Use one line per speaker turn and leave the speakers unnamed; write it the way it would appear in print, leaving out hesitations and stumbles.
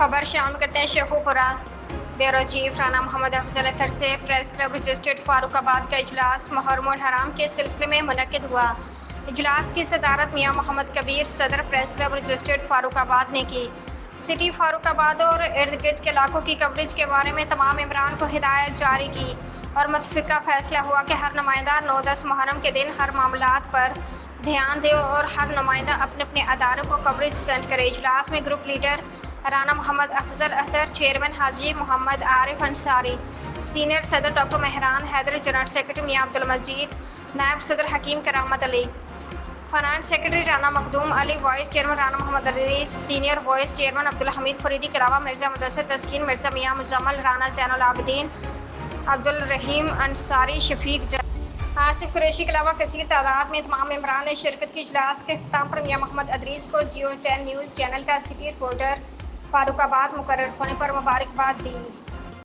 خبر شامل کرتے ہیں شیخوپورہ بیورو چیف رانا محمد افضل اطہر سے پریس کلب رجسٹرڈ فاروق آباد کا اجلاس محرم الحرام کے سلسلے میں منعقد ہوا۔ اجلاس کی صدارت میاں محمد کبیر صدر پریس کلب رجسٹرڈ فاروق آباد نے کی۔ سٹی فاروق آباد اور ارد گرد کے علاقوں کی کوریج کے بارے میں تمام ممبران کو ہدایت جاری کی اور متفقہ فیصلہ ہوا کہ ہر نمائندہ 9-10 محرم کے دن ہر معاملات پر دھیان دے اور ہر نمائندہ اپنے اپنے اداروں کو کوریج سینڈ کرے۔ اجلاس میں group leader Rana Muhammad Afzal Athar, chairman Haji Muhammad Arif Ansari, senior صدر doctor Mehran Haider, general secretary Mian Abdul Majeed, نائب صدر Hakeem Karamat Ali, finance secretary Rana Makhdoom Ali, vice chairman Rana Muhammad Idrees, senior vice chairman Abdul Hameed Faridi کے علاوہ مرزا مدثر تسکین، مرزا میاں مزمل، رانا زین العابدین، عبدالرحیم انصاری، شفیق آصف قریشی کے علاوہ کثیر تعداد میں تمام ممبران نے شرکت کی۔ اجلاس کے اختتام پر میاں محمد ادریس کو جیو 10 نیوز چینل کا سٹی رپورٹر فاروق آباد مقرر ہونے پر مبارکباد دی۔